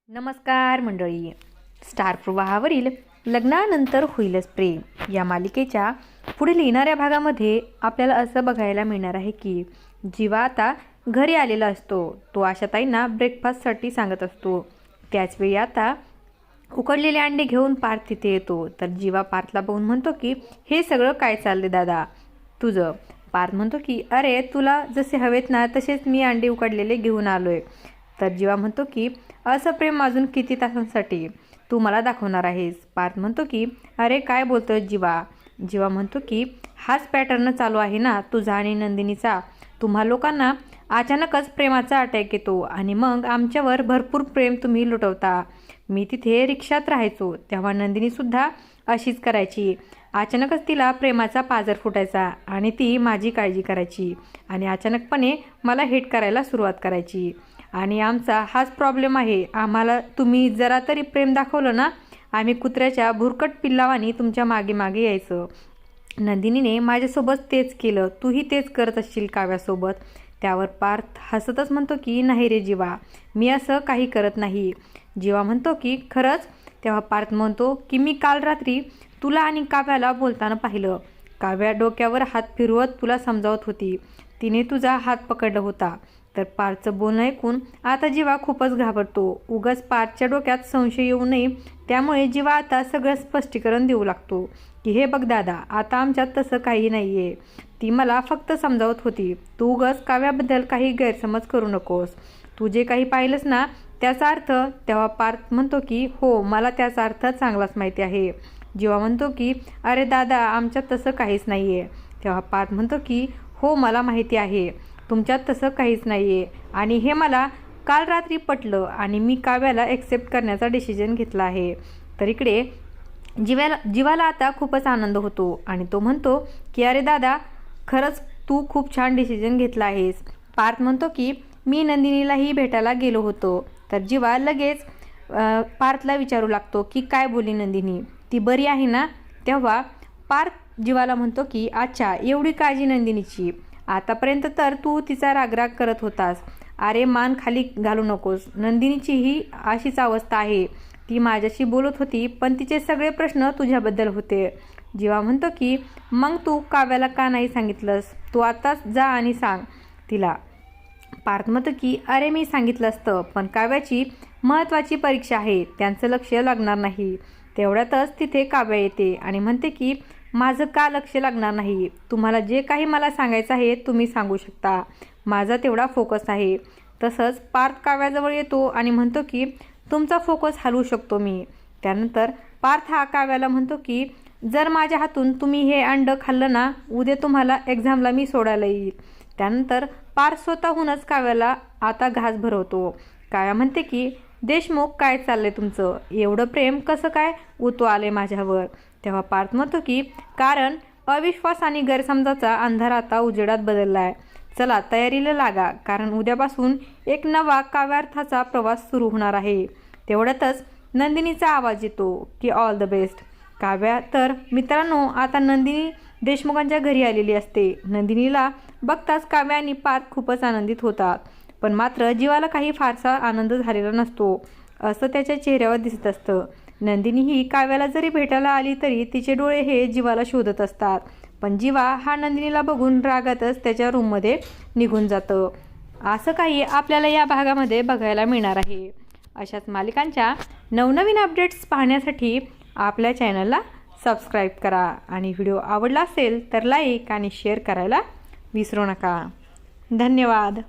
नमस्कार मंडळी. स्टार प्रवाहावरील लग्नानंतर होईलच प्रेम या मालिकेच्या पुढील येणाऱ्या भागामध्ये आपल्याला असं बघायला मिळणार आहे की जीवा आता घरी आलेला असतो. तो आशाताईंना ब्रेकफास्टसाठी सांगत असतो. त्याचवेळी आता उकडलेले अंडे घेऊन पार्थ तिथे येतो. तर जीवा पार्थला बघून म्हणतो की हे सगळं काय चालले दादा तुझं. पार्थ म्हणतो की अरे तुला जसे हवेत ना तसेच मी अंडे उकडलेले घेऊन आलोय. तर जीवा म्हणतो की असं प्रेम अजून किती तासांसाठी तू मला दाखवणार आहेस. पार्थ म्हणतो की अरे काय बोलतोय जीवा. जीवा म्हणतो की हाच पॅटर्न चालू आहे ना तुझा आणि नंदिनीचा. तुम्हा लोकांना अचानकच प्रेमाचा अटॅक येतो आणि मग आमच्यावर भरपूर प्रेम तुम्ही लुटवता. मी तिथे रिक्षात राहायचो तेव्हा नंदिनीसुद्धा अशीच करायची. अचानकच तिला प्रेमाचा पाझर फुटायचा आणि ती माझी काळजी करायची आणि अचानकपणे मला हेट करायला सुरुवात करायची. आणि आमचा हाच प्रॉब्लेम आहे. आम्हाला तुम्ही जरा तरी प्रेम दाखवलं ना आम्ही कुत्र्याच्या भुरकट पिल्लावानी तुमच्या मागे मागे यायचं. नंदिनीने माझ्यासोबत तेच केलं. तूही तेच करत असशील काव्यासोबत. त्यावर पार्थ हसतच म्हणतो की नाही रे जीवा मी असं काही करत नाही. जीवा म्हणतो की खरंच. तेव्हा पार्थ म्हणतो की मी काल रात्री तुला आणि काव्याला बोलताना पाहिलं. काव्या डोक्यावर हात फिरवत तुला समजावत होती. तिने तुझा हात पकडला होता. तर पार्थचं बोलणं ऐकून आता जीवा खूपच घाबरतो. उगाच पार्थच्या डोक्यात संशय येऊ नये त्यामुळे जीवा आता सगळं स्पष्टीकरण देऊ लागतो की हे बघ दादा आता आमच्यात तसं काही नाही आहे. ती मला फक्त समजावत होती. तू उगाच काव्याबद्दल काही गैरसमज करू नकोस. तू जे काही पाहिलंस ना त्याचा अर्थ. तेव्हा पार्थ म्हणतो की हो मला त्याचा अर्थ चांगलाच माहिती आहे. जीवा म्हणतो की अरे दादा आमच्यात तसं काहीच नाही आहे. तेव्हा पार्थ म्हणतो की हो मला माहिती आहे तुमच्यात तसं काहीच नाही आहे आणि हे मला काल रात्री पटलं आणि मी काव्याला ॲक्सेप्ट करण्याचा डिसिजन घेतला आहे. तर इकडे जीवाला आता खूपच आनंद होतो आणि तो म्हणतो की अरे दादा खरंच तू खूप छान डिसिजन घेतला आहेस. पार्थ म्हणतो की मी नंदिनीलाही भेटायला गेलो होतो. तर जीवा लगेच पार्थला विचारू लागतो की काय बोलली नंदिनी ती बरी आहे ना. तेव्हा पार्थ जीवाला म्हणतो की अच्छा एवढी काळजी नंदिनीची. आतापर्यंत तर तू तिचा रागराग करत होतास. अरे मान खाली घालू नकोस. नंदिनीचीही अशीच अवस्था आहे. ती माझ्याशी बोलत होती पण तिचे सगळे प्रश्न तुझ्याबद्दल होते. जीवा म्हणतो की मग तू काव्याला का नाही सांगितलंस. तू आताच जा आणि सांग तिला. पार्थ म्हणतो की अरे मी सांगितलं असतं पण काव्याची महत्त्वाची परीक्षा आहे त्यांचं लक्ष लागणार नाही. तेवढ्यातच तिथे काव्या येते आणि म्हणते की माझं का लक्ष लागणार नाही. तुम्हाला जे काही मला सांगायचं आहे तुम्ही सांगू शकता. माझा तेवढा फोकस आहे. तसंच पार्थ काव्याजवळ येतो आणि म्हणतो की तुमचा फोकस हलवू शकतो मी. त्यानंतर पार्थ हा काव्याला म्हणतो की जर माझ्या हातून तुम्ही हे अंड खाल्लं ना उद्या तुम्हाला एक्झामला मी सोडायला येईल. त्यानंतर पार्थ स्वतःहूनच काव्याला आता घास भरवतो. काव्या म्हणते की देशमुख काय चाललंय तुमचं. एवढं प्रेम कसं काय उतू आले माझ्यावर. तेव्हा पार्थ म्हणतो की कारण अविश्वास आणि गैरसमजाचा अंधार आता उजेडात बदलला आहे. चला तयारीला लागा कारण उद्यापासून एक नवा काव्यार्थाचा प्रवास सुरू होणार आहे. तेवढ्यातच नंदिनीचा आवाज येतो की ऑल द बेस्ट. काव्या तर मित्रांनो आता नंदिनी देशमुखांच्या घरी आलेली असते. नंदिनीला बघताच काव्या आणि पार्थ खूपच आनंदित होतात. पण मात्र जीवाला काही फारसा आनंद झालेला नसतो असं त्याच्या चेहऱ्यावर दिसत असतं. नंदिनी ही काव्याला जरी भेटायला आली तरी तिचे डोळे हे जीवाला शोधत असतात. पण जीवा हा नंदिनीला बघून रागातच त्याच्या रूममध्ये निघून जातं. असं काही आपल्याला या भागामध्ये बघायला मिळणार आहे. अशाच मालिकांच्या नवनवीन अपडेट्स पाहण्यासाठी आपल्या चॅनलला सबस्क्राईब करा आणि व्हिडिओ आवडला असेल तर लाईक आणि शेअर करायला विसरू नका. धन्यवाद.